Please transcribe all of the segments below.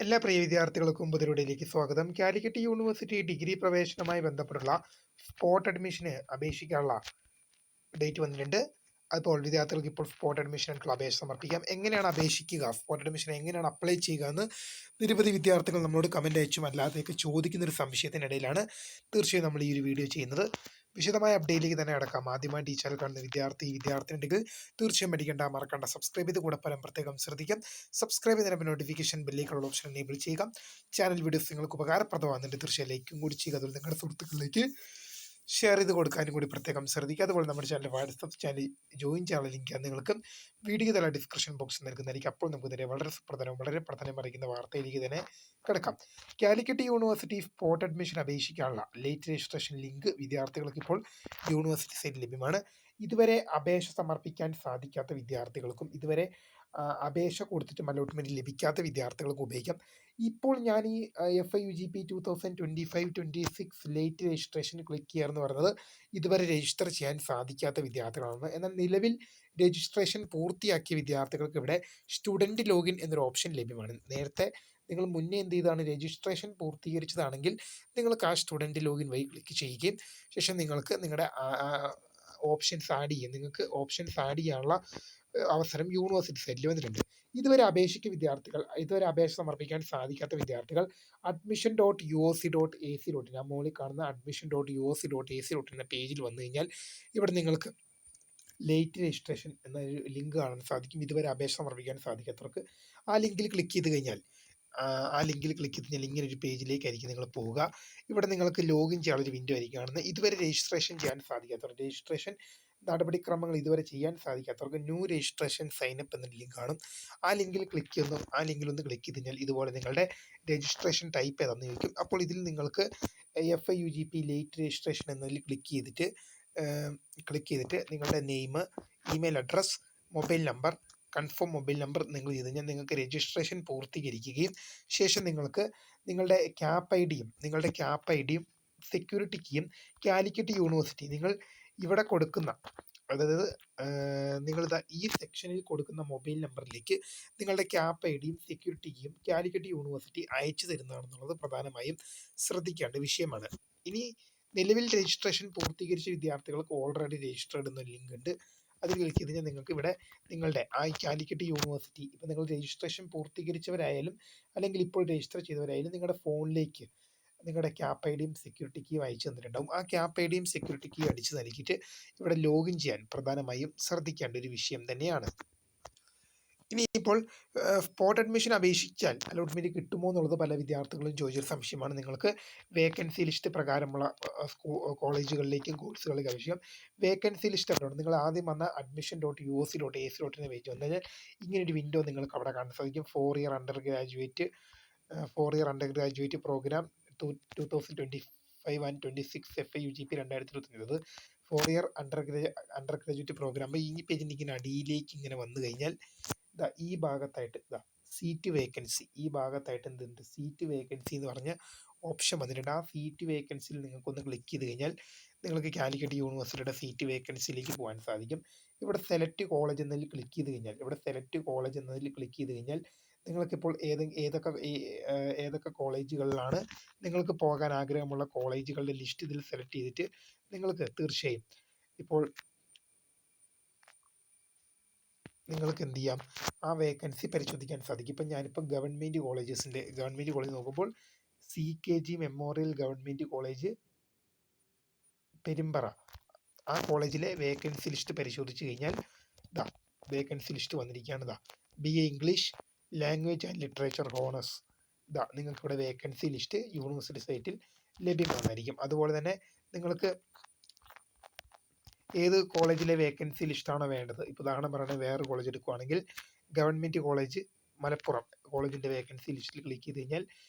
എല്ലാ പ്രിയ വിദ്യാർത്ഥികൾക്കും പുതിയൊരുവിഡിയോയിലേക്ക് സ്വാഗതം. കാലിക്കറ്റ് യൂണിവേഴ്സിറ്റി ഡിഗ്രി പ്രവേശനവുമായി ബന്ധപ്പെട്ടുള്ള സ്പോട്ട് അഡ്മിഷന് അപേക്ഷിക്കാനുള്ള ഡേറ്റ് വന്നിട്ടുണ്ട്. അപ്പോൾ വിദ്യാർത്ഥികൾക്ക് ഇപ്പോൾ സ്പോട്ട് അഡ്മിഷനായിട്ടുള്ള അപേക്ഷ സമർപ്പിക്കാം. എങ്ങനെയാണ് അപേക്ഷിക്കുക, സ്പോട്ട് അഡ്മിഷൻ എങ്ങനെയാണ് അപ്ലൈ ചെയ്യുക എന്ന് നിരവധി വിദ്യാർത്ഥികൾ നമ്മളോട് കമൻ്റ് അയച്ചും അല്ലാതെയൊക്കെ ചോദിക്കുന്ന ഒരു സംശയത്തിനിടയിലാണ് തീർച്ചയായും നമ്മൾ ഈ ഒരു വീഡിയോ ചെയ്യുന്നത്. വിശദമായ അപ്ഡേറ്റിലേക്ക് തന്നെ അടക്കാം. ആദ്യമായി ഈ ചാനൽ കാണുന്ന വിദ്യാർത്ഥിനിണ്ടെങ്കിൽ തീർച്ചയായും പഠിക്കേണ്ട മറക്കണ്ട സബ്സ്ക്രൈബ് ചെയ്ത് കൂടെ ഫലം പ്രത്യേകം ശ്രദ്ധിക്കാം. സബ്സ്ക്രൈബ് ചെയ്യുന്നതിന് നോട്ടിഫിക്കേഷൻ ബെല്ലിലേക്കുള്ള ഓപ്ഷൻ എനേബിൾ ചെയ്യുക. ചാനൽ വീഡിയോസ് നിങ്ങൾക്ക് ഉപകാരപ്രദമാകുന്നുണ്ട് തീർച്ചയായും ലൈക്കും കൂടി ചെയ്യുക. അതുപോലെ നിങ്ങളുടെ സുഹൃത്തുക്കളിലേക്ക് ഷെയർ ചെയ്ത് കൊടുക്കാനും കൂടി പ്രത്യേകം ശ്രദ്ധിക്കുക. അതുപോലെ നമ്മുടെ ചാനൽ വാട്സപ്പ് ചാനൽ ജോയിൻ ചെയ്യാനുള്ള ലിങ്ക് നിങ്ങൾക്ക് വീഡിയോ തല ഡിസ്ക്രിപ്ഷൻ ബോക്സിൽ നൽകുന്നതായിരിക്കും. അപ്പോൾ നമുക്ക് തന്നെ വളരെ സുപ്രധാനവും വളരെ പ്രധാനം അറിയിക്കുന്ന വാർത്തയിലേക്ക് തന്നെ കിടക്കാം. കാലിക്കറ്റ് യൂണിവേഴ്സിറ്റി സ്പോട്ട് അഡ്മിഷൻ അപേക്ഷിക്കാനുള്ള ലേറ്റ് രജിസ്ട്രേഷൻ ലിങ്ക് വിദ്യാർത്ഥികൾക്ക് ഇപ്പോൾ യൂണിവേഴ്സിറ്റി സൈറ്റിൽ ലഭ്യമാണ്. ഇതുവരെ അപേക്ഷ സമർപ്പിക്കാൻ സാധിക്കാത്ത വിദ്യാർത്ഥികൾക്കും ഇതുവരെ അപേക്ഷ കൊടുത്തിട്ടും അലോട്ട്മെൻറ്റ് ലഭിക്കാത്ത വിദ്യാർത്ഥികൾക്കും ഉപയോഗിക്കാം. ഇപ്പോൾ ഞാൻ ഈ FIUGP 2025-26 ലേറ്റ് രജിസ്ട്രേഷൻ ക്ലിക്ക് ചെയ്യാമെന്ന് പറയുന്നത് ഇതുവരെ രജിസ്റ്റർ ചെയ്യാൻ സാധിക്കാത്ത വിദ്യാർത്ഥികളാണ്. എന്നാൽ നിലവിൽ രജിസ്ട്രേഷൻ പൂർത്തിയാക്കിയ വിദ്യാർത്ഥികൾക്ക് ഇവിടെ സ്റ്റുഡൻറ്റ് ലോഗിൻ എന്നൊരു ഓപ്ഷൻ ലഭ്യമാണ്. നേരത്തെ നിങ്ങൾ മുന്നേ എന്ത് ചെയ്താണ് രജിസ്ട്രേഷൻ പൂർത്തീകരിച്ചതാണെങ്കിൽ നിങ്ങൾക്ക് ആ സ്റ്റുഡൻറ്റ് ലോഗിൻ വഴി ക്ലിക്ക് ചെയ്യുകയും ശേഷം നിങ്ങൾക്ക് നിങ്ങളുടെ ഓപ്ഷൻസ് ആഡ് ചെയ്യും. നിങ്ങൾക്ക് ഓപ്ഷൻസ് ആഡ് ചെയ്യാനുള്ള അവസരം യൂണിവേഴ്സിറ്റി സൈറ്റിൽ വന്നിട്ടുണ്ട്. ഇതുവരെ അപേക്ഷ സമർപ്പിക്കാൻ സാധിക്കാത്ത വിദ്യാർത്ഥികൾ admission.uoc.ac.in ആ മുകളിൽ കാണുന്ന admission.uoc.ac.in എന്ന പേജിൽ വന്നു കഴിഞ്ഞാൽ ഇവിടെ നിങ്ങൾക്ക് ലേറ്റ് രജിസ്ട്രേഷൻ എന്ന ഒരു ലിങ്ക് കാണാൻ സാധിക്കും. ഇതുവരെ അപേക്ഷ സമർപ്പിക്കാൻ സാധിക്കാത്തവർക്ക് ആ ലിങ്കിൽ ക്ലിക്ക് ചെയ്ത് കഴിഞ്ഞാൽ ഇങ്ങനെ ഒരു പേജിലേക്കായിരിക്കും നിങ്ങൾ പോവുക. ഇവിടെ നിങ്ങൾക്ക് ലോഗിൻ ചെയ്യാനുള്ളൊരു വിൻഡോ ആയിരിക്കും കാണുന്നത്. ഇതുവരെ രജിസ്ട്രേഷൻ ചെയ്യാൻ സാധിക്കാത്തവർ, രജിസ്ട്രേഷൻ നടപടിക്രമങ്ങൾ ഇതുവരെ ചെയ്യാൻ സാധിക്കാത്തവർക്ക് ന്യൂ രജിസ്ട്രേഷൻ സൈനപ്പ് എന്നൊരു ലിങ്ക് കാണും. ആ ലിങ്കിൽ ഒന്ന് ക്ലിക്ക് ചെയ്ത് കഴിഞ്ഞാൽ ഇതുപോലെ നിങ്ങളുടെ രജിസ്ട്രേഷൻ ടൈപ്പ് ഏതാണെന്ന് ചോദിക്കും. അപ്പോൾ ഇതിൽ നിങ്ങൾക്ക് FIUGP ലേറ്റ് രജിസ്ട്രേഷൻ എന്നതിൽ ക്ലിക്ക് ചെയ്തിട്ട് നിങ്ങളുടെ name, email address, mobile number, confirm mobile number നിങ്ങൾ ചെയ്ത് കഴിഞ്ഞാൽ നിങ്ങൾക്ക് രജിസ്ട്രേഷൻ പൂർത്തീകരിക്കുകയും ശേഷം നിങ്ങൾക്ക് നിങ്ങളുടെ ക്യാപ് ഐ ഡിയും സെക്യൂരിറ്റി കീയും കാലിക്കറ്റ് യൂണിവേഴ്സിറ്റി നിങ്ങൾ ഇവിടെ കൊടുക്കുന്ന, അതായത് നിങ്ങളിതാ ഈ സെക്ഷനിൽ കൊടുക്കുന്ന മൊബൈൽ നമ്പറിലേക്ക് നിങ്ങളുടെ ക്യാപ് ഐ ഡിയും സെക്യൂരിറ്റി കീയും കാലിക്കറ്റ് യൂണിവേഴ്സിറ്റി അയച്ചു തരുന്നതാണെന്നുള്ളത് പ്രധാനമായും ശ്രദ്ധിക്കേണ്ട വിഷയമാണ്. ഇനി നിലവിൽ രജിസ്ട്രേഷൻ പൂർത്തീകരിച്ച വിദ്യാർത്ഥികൾക്ക് ഓൾറെഡി രജിസ്റ്റേർഡ് എന്നൊരു ലിങ്ക് ഉണ്ട്. അതിൽ ക്ലിക്ക് ചെയ്ത് കഴിഞ്ഞാൽ നിങ്ങൾക്ക് ഇവിടെ നിങ്ങളുടെ കാലിക്കറ്റ് യൂണിവേഴ്സിറ്റി, ഇപ്പോൾ നിങ്ങൾ രജിസ്ട്രേഷൻ പൂർത്തീകരിച്ചവരായാലും അല്ലെങ്കിൽ ഇപ്പോൾ രജിസ്റ്റർ ചെയ്തവരായാലും നിങ്ങളുടെ ഫോണിലേക്ക് നിങ്ങളുടെ ക്യാപ് ഐ ഡിയും സെക്യൂരിറ്റി കീയും അയച്ചു തന്നിട്ടുണ്ടാവും. ആ ക്യാപ് ഐ ഡിയും സെക്യൂരിറ്റി കീ അടിച്ച് നൽകിയിട്ട് ഇവിടെ ലോഗിൻ ചെയ്യാൻ പ്രധാനമായും ശ്രദ്ധിക്കേണ്ട ഒരു വിഷയം തന്നെയാണ്. ഇനിയിപ്പോൾ സ്പോട്ട് അഡ്മിഷൻ അപേക്ഷിച്ചാൽ അലോട്ട്മെൻറ്റ് കിട്ടുമോ എന്നുള്ളത് പല വിദ്യാർത്ഥികളും ചോദിച്ചൊരു സംശയമാണ്. നിങ്ങൾക്ക് വേക്കൻസി ലിസ്റ്റ് പ്രകാരമുള്ള കോളേജുകളിലേക്കും കോഴ്സുകളിലേക്ക് അപേക്ഷിക്കാം. വേക്കൻസി ലിസ്റ്റ് എവിടെയാണ്? നിങ്ങൾ ആദ്യം വന്ന admission.uoc.ac.in പേജ് വന്നു കഴിഞ്ഞാൽ ഇങ്ങനൊരു വിൻഡോ നിങ്ങൾക്ക് അവിടെ കാണാൻ സാധിക്കും. 4 year under graduate programme 2025-26 FIUGP 2025. 4 year under graduate programme ഈ പേജിൻ്റെ ഇങ്ങനെ അടിയിലേക്ക് ഇങ്ങനെ വന്നു കഴിഞ്ഞാൽ ഈ ഭാഗത്തായിട്ട് സീറ്റ് വേക്കൻസി, ഈ ഭാഗത്തായിട്ട് എന്തുണ്ട്, സീറ്റ് വേക്കൻസി എന്ന് പറഞ്ഞ ഓപ്ഷൻ വന്നിട്ടുണ്ട്. ആ സീറ്റ് വേക്കൻസിയിൽ നിങ്ങൾക്കൊന്ന് ക്ലിക്ക് ചെയ്ത് കഴിഞ്ഞാൽ നിങ്ങൾക്ക് കാലിക്കറ്റ് യൂണിവേഴ്സിറ്റിയുടെ സീറ്റ് വേക്കൻസിയിലേക്ക് പോകാൻ സാധിക്കും. ഇവിടെ സെലക്ട് കോളേജ് എന്നതിൽ ക്ലിക്ക് ചെയ്ത് കഴിഞ്ഞാൽ നിങ്ങൾക്കിപ്പോൾ ഏതൊക്കെ കോളേജുകളിലാണ് നിങ്ങൾക്ക് പോകാൻ ആഗ്രഹമുള്ള കോളേജുകളുടെ ലിസ്റ്റ് ഇതിൽ സെലക്ട് ചെയ്തിട്ട് നിങ്ങൾക്ക് തീർച്ചയായും ഇപ്പോൾ നിങ്ങൾക്ക് എന്ത് ചെയ്യാം, ആ വേക്കൻസി പരിശോധിക്കാൻ സാധിക്കും. ഇപ്പം ഞാനിപ്പോൾ ഗവൺമെൻറ് കോളേജ് നോക്കുമ്പോൾ CKG memorial government college Perumbara, ആ കോളേജിലെ വേക്കൻസി ലിസ്റ്റ് പരിശോധിച്ച് കഴിഞ്ഞാൽ വേക്കൻസി ലിസ്റ്റ് വന്നിരിക്കുകയാണ്. BA English language and literature honours. നിങ്ങൾക്കിവിടെ വേക്കൻസി ലിസ്റ്റ് യൂണിവേഴ്സിറ്റി സൈറ്റിൽ ലഭ്യമാകുന്നതായിരിക്കും. അതുപോലെ തന്നെ നിങ്ങൾക്ക് ഏത് കോളേജിലെ വേക്കൻസി ലിസ്റ്റാണോ വേണ്ടത്, ഇപ്പോൾ ഉദാഹരണം പറയുന്നത് വേറൊരു കോളേജ് എടുക്കുകയാണെങ്കിൽ ഗവൺമെൻറ് കോളേജ് മലപ്പുറം കോളേജിൻ്റെ വേക്കൻസി ലിസ്റ്റിൽ ക്ലിക്ക് ചെയ്ത് കഴിഞ്ഞാൽ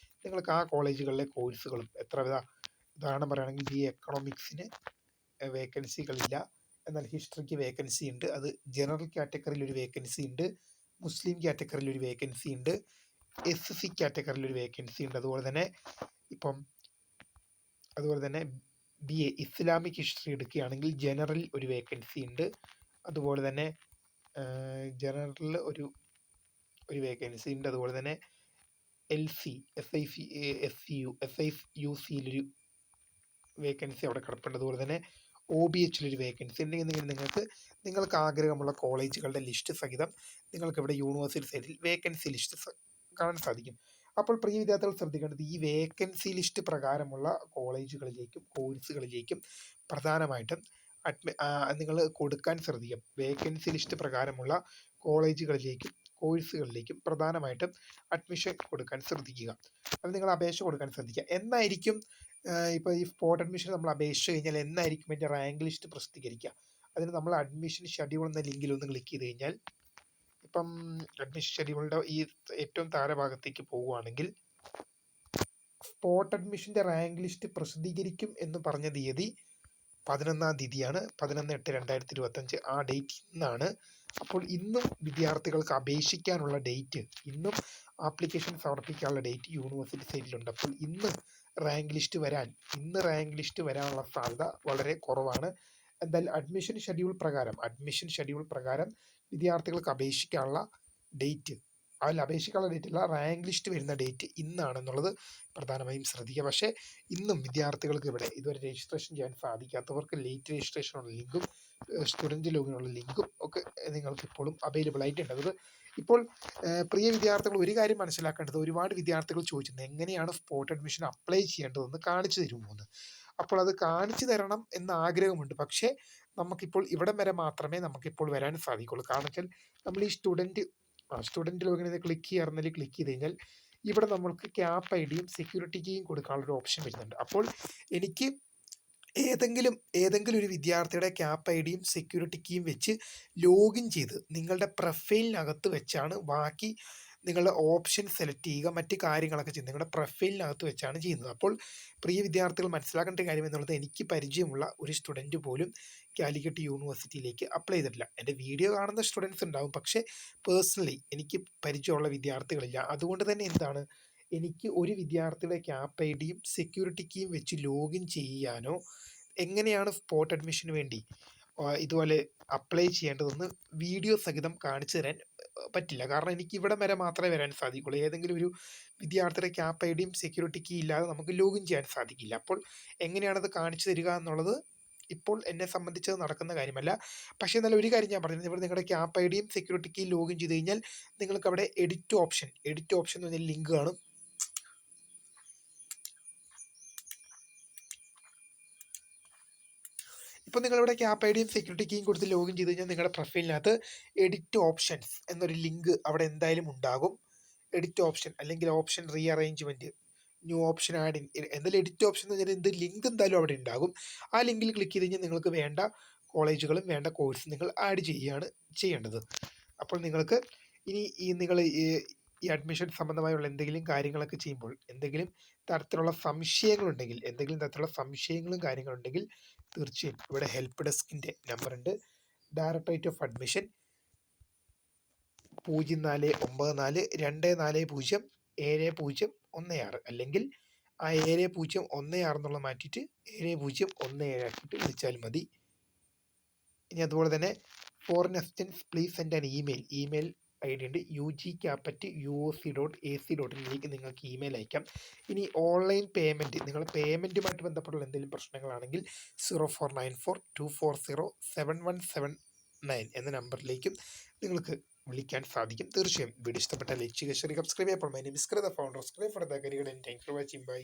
നിങ്ങൾക്ക് ആ കോളേജുകളിലെ കോഴ്സുകളും ഉദാഹരണം പറയുകയാണെങ്കിൽ BA എക്കണോമിക്സിന് വേക്കൻസികളില്ല, എന്നാൽ ഹിസ്റ്ററിക്ക് വേക്കൻസി ഉണ്ട്. അത് ജനറൽ കാറ്റഗറിയിൽ ഒരു വേക്കൻസി ഉണ്ട്, മുസ്ലിം കാറ്റഗറിയിൽ ഒരു വേക്കൻസി ഉണ്ട്, SC കാറ്റഗറിയിൽ ഒരു വേക്കൻസി ഉണ്ട്. അതുപോലെ തന്നെ BA ഇസ്ലാമിക് ഹിസ്റ്ററി എടുക്കുകയാണെങ്കിൽ ജനറൽ ഒരു വേക്കൻസി ഉണ്ട്. അതുപോലെ തന്നെ ജനറലിൽ ഒരു വേക്കൻസി ഉണ്ട്. അതുപോലെ തന്നെ SIUCയിലൊരു വേക്കൻസി അവിടെ കിടപ്പുണ്ട്. അതുപോലെ തന്നെ OBHലൊരു വേക്കൻസി ഉണ്ടെങ്കിൽ നിങ്ങൾക്ക് ആഗ്രഹമുള്ള കോളേജുകളുടെ ലിസ്റ്റ് സഹിതം നിങ്ങൾക്ക് ഇവിടെ യൂണിവേഴ്സിറ്റി സൈറ്റിൽ വേക്കൻസി ലിസ്റ്റ് കാണാൻ സാധിക്കും. അപ്പോൾ പ്രിയ വിദ്യാർത്ഥികൾ ശ്രദ്ധിക്കേണ്ടത് ഈ വേക്കൻസി ലിസ്റ്റ് പ്രകാരമുള്ള കോളേജുകളിലേക്കും കോഴ്സുകളിലേക്കും പ്രധാനമായിട്ടും നിങ്ങൾ കൊടുക്കാൻ ശ്രദ്ധിക്കും. വേക്കൻസി ലിസ്റ്റ് പ്രകാരമുള്ള കോളേജുകളിലേക്കും കോഴ്സുകളിലേക്കും പ്രധാനമായിട്ടും അഡ്മിഷൻ കൊടുക്കാൻ ശ്രദ്ധിക്കുക. അത് നിങ്ങൾ അപേക്ഷ കൊടുക്കാൻ ശ്രദ്ധിക്കുക. എന്നായിരിക്കും ഇപ്പോൾ ഈ സ്പോട്ട് അഡ്മിഷൻ നമ്മൾ അപേക്ഷിച്ച് കഴിഞ്ഞാൽ എന്നായിരിക്കും അതിൻ്റെ റാങ്ക് ലിസ്റ്റ് പ്രസിദ്ധീകരിക്കുക? അതിന് നമ്മൾ അഡ്മിഷൻ ഷെഡ്യൂൾ എന്ന ലിങ്കിൽ ഒന്ന് ക്ലിക്ക് ചെയ്ത് കഴിഞ്ഞാൽ, ഇപ്പം അഡ്മിഷൻ ഷെഡ്യൂളിൻ്റെ ഈ ഏറ്റവും താഴെ ഭാഗത്തേക്ക് പോവുകയാണെങ്കിൽ സ്പോട്ട് അഡ്മിഷൻ്റെ റാങ്ക് ലിസ്റ്റ് പ്രസിദ്ധീകരിക്കും എന്ന് പറഞ്ഞ തീയതി 11-ാം തീയതിയാണ്. 11/8/2025 ആ ഡേറ്റ് ഇന്നാണ്. അപ്പോൾ ഇന്നും വിദ്യാർത്ഥികൾക്ക് അപേക്ഷിക്കാനുള്ള ഡേറ്റ്, ഇന്നും ആപ്ലിക്കേഷൻ സമർപ്പിക്കാനുള്ള ഡേറ്റ് യൂണിവേഴ്സിറ്റി സൈറ്റിലുണ്ട്. അപ്പോൾ ഇന്ന് റാങ്ക് ലിസ്റ്റ് വരാനുള്ള സാധ്യത വളരെ കുറവാണ്. എന്തായാലും അഡ്മിഷൻ ഷെഡ്യൂൾ പ്രകാരം വിദ്യാർത്ഥികൾക്ക് അപേക്ഷിക്കാനുള്ള ഡേറ്റ്, അതിൽ അപേക്ഷിക്കാനുള്ള ഡേറ്റ് അല്ല, റാങ്ക് ലിസ്റ്റ് വരുന്ന ഡേറ്റ് ഇന്നാണെന്നുള്ളത് പ്രധാനമായും ശ്രദ്ധിക്കുക. പക്ഷേ ഇന്നും വിദ്യാർത്ഥികൾക്ക് ഇവിടെ ഇതുവരെ രജിസ്ട്രേഷൻ ചെയ്യാൻ സാധിക്കാത്തവർക്ക് ലേറ്റ് രജിസ്ട്രേഷനുള്ള ലിങ്കും സ്റ്റുഡൻറ്റ് ലോഗിനുള്ള ലിങ്കും ഒക്കെ നിങ്ങൾക്ക് ഇപ്പോഴും അവൈലബിൾ ആയിട്ടുണ്ട്. അത് ഇപ്പോൾ പ്രിയ വിദ്യാർത്ഥികൾ ഒരു കാര്യം മനസ്സിലാക്കേണ്ടത്, ഒരുപാട് വിദ്യാർത്ഥികൾ ചോദിച്ചിട്ടുണ്ട് എങ്ങനെയാണ് സ്പോട്ട് അഡ്മിഷൻ അപ്ലൈ ചെയ്യേണ്ടതെന്ന് കാണിച്ചു തരുമോ എന്ന്. അപ്പോൾ അത് കാണിച്ചു തരണം എന്ന ആഗ്രഹമുണ്ട്. പക്ഷേ നമുക്കിപ്പോൾ ഇവിടം വരെ മാത്രമേ നമുക്കിപ്പോൾ വരാൻ സാധിക്കുള്ളൂ. കാരണം വെച്ചാൽ നമ്മൾ ഈ സ്റ്റുഡൻറ്റ് ലോഗിനെ ക്ലിക്ക് ചെയ്ത് കഴിഞ്ഞാൽ ഇവിടെ നമ്മൾക്ക് ക്യാപ് ഐഡിയും സെക്യൂരിറ്റി കീയും കൊടുക്കാനുള്ളൊരു ഓപ്ഷൻ വരുന്നുണ്ട്. അപ്പോൾ എനിക്ക് ഏതെങ്കിലും ഒരു വിദ്യാർത്ഥിയുടെ ക്യാപ് ഐഡിയും സെക്യൂരിറ്റി കീയും വെച്ച് ലോഗിൻ ചെയ്ത് നിങ്ങളുടെ പ്രൊഫൈലിനകത്ത് വെച്ചാണ് ബാക്കി നിങ്ങളുടെ ഓപ്ഷൻ സെലക്ട് ചെയ്യുക, മറ്റ് കാര്യങ്ങളൊക്കെ ചെയ്യുന്നത് നിങ്ങളുടെ പ്രൊഫൈലിനകത്ത് വെച്ചാണ് ചെയ്യുന്നത്. അപ്പോൾ പ്രിയ വിദ്യാർത്ഥികൾ മനസ്സിലാക്കേണ്ട കാര്യം എന്നുള്ളത്, എനിക്ക് പരിചയമുള്ള ഒരു സ്റ്റുഡൻറ്റ് പോലും കാലിക്കറ്റ് യൂണിവേഴ്സിറ്റിയിലേക്ക് അപ്ലൈ ചെയ്തിട്ടില്ല. എൻ്റെ വീഡിയോ കാണുന്ന സ്റ്റുഡൻസ് ഉണ്ടാവും, പക്ഷേ പേഴ്സണലി എനിക്ക് പരിചയമുള്ള വിദ്യാർത്ഥികളില്ല. അതുകൊണ്ട് തന്നെ എനിക്ക് ഒരു വിദ്യാർത്ഥിയുടെ ക്യാപ് ഐഡിയും സെക്യൂരിറ്റി കീയും വെച്ച് ലോഗിൻ ചെയ്യാനോ എങ്ങനെയാണ് സ്പോട്ട് അഡ്മിഷന് വേണ്ടി ഇതുപോലെ അപ്ലൈ ചെയ്യേണ്ടതെന്ന് വീഡിയോ സഹിതം കാണിച്ചു തരാൻ പറ്റില്ല. കാരണം എനിക്ക് ഇവിടം വരെ മാത്രമേ വരാൻ സാധിക്കുള്ളൂ. ഏതെങ്കിലും ഒരു വിദ്യാർത്ഥിയുടെ ക്യാപ് ഐഡിയും സെക്യൂരിറ്റി കീ ഇല്ലാതെ നമുക്ക് ലോഗിൻ ചെയ്യാൻ സാധിക്കില്ല. അപ്പോൾ എങ്ങനെയാണത് കാണിച്ചു തരിക എന്നുള്ളത് ഇപ്പോൾ എന്നെ സംബന്ധിച്ചത് നടക്കുന്ന കാര്യമല്ല. പക്ഷേ എന്നാലും ഒരു കാര്യം ഞാൻ പറഞ്ഞത്, ഇവിടെ നിങ്ങളുടെ ക്യാപ് ഐഡിയും സെക്യൂരിറ്റി കീ ലോഗിൻ ചെയ്ത് കഴിഞ്ഞാൽ നിങ്ങൾക്ക് അവിടെ എഡിറ്റ് ഓപ്ഷൻ എന്ന് പറഞ്ഞാൽ ലിങ്ക് കാണും. ഇപ്പോൾ നിങ്ങളിവിടെ ക്യാപ് ഐഡിയും സെക്യൂരിറ്റി കീയും കൊടുത്ത് ലോഗിൻ ചെയ്ത് കഴിഞ്ഞാൽ നിങ്ങളുടെ പ്രൊഫൈലിനകത്ത് എഡിറ്റ് ഓപ്ഷൻസ് എന്നൊരു ലിങ്ക് അവിടെ എന്തായാലും ഉണ്ടാകും. എഡിറ്റ് ഓപ്ഷൻ അല്ലെങ്കിൽ option rearrangement, new option add എന്തായാലും എഡിറ്റ് ഓപ്ഷൻ എന്ന് പറഞ്ഞാൽ ലിങ്ക് എന്തായാലും അവിടെ ഉണ്ടാകും. ആ ലിങ്കിൽ ക്ലിക്ക് ചെയ്ത് കഴിഞ്ഞാൽ നിങ്ങൾക്ക് വേണ്ട കോളേജുകളും വേണ്ട കോഴ്സും നിങ്ങൾ ആഡ് ചെയ്യേണ്ടത്. അപ്പോൾ നിങ്ങൾക്ക് ഇനി നിങ്ങൾ ഈ അഡ്മിഷൻ സംബന്ധമായുള്ള എന്തെങ്കിലും കാര്യങ്ങളൊക്കെ ചെയ്യുമ്പോൾ എന്തെങ്കിലും തരത്തിലുള്ള സംശയങ്ങളും കാര്യങ്ങളുണ്ടെങ്കിൽ തീർച്ചയായും ഇവിടെ ഹെൽപ്പ് ഡെസ്കിൻ്റെ നമ്പറുണ്ട്. ഡയറക്ടറേറ്റ് ഓഫ് അഡ്മിഷൻ 0494-240-7016 അല്ലെങ്കിൽ ആ 7016 എന്നുള്ള മാറ്റിയിട്ട് 7017 ആക്കിയിട്ട് വിളിച്ചാൽ മതി. ഇനി അതുപോലെ തന്നെ for instance please send an email ID ഉണ്ട്, ugcap@uoc.ac.in നിങ്ങൾക്ക് ഇമെയിൽ അയക്കാം. ഇനി ഓൺലൈൻ നിങ്ങൾ പേയ്മെൻറ്റുമായിട്ട് ബന്ധപ്പെട്ടുള്ള എന്തെങ്കിലും പ്രശ്നങ്ങളാണെങ്കിൽ 0494-240-7179 എന്ന നമ്പറിലേക്കും നിങ്ങൾക്ക് വിളിക്കാൻ സാധിക്കും. തീർച്ചയായും വീഡിയോ ഇഷ്ടപ്പെട്ടാൽ ലൈക്ക് ചെയ്യുക, സബ്സ്ക്രൈബ് ചെയ്യുക. My name is Kritha, founder of scribe for the career. Thank you for watching. By.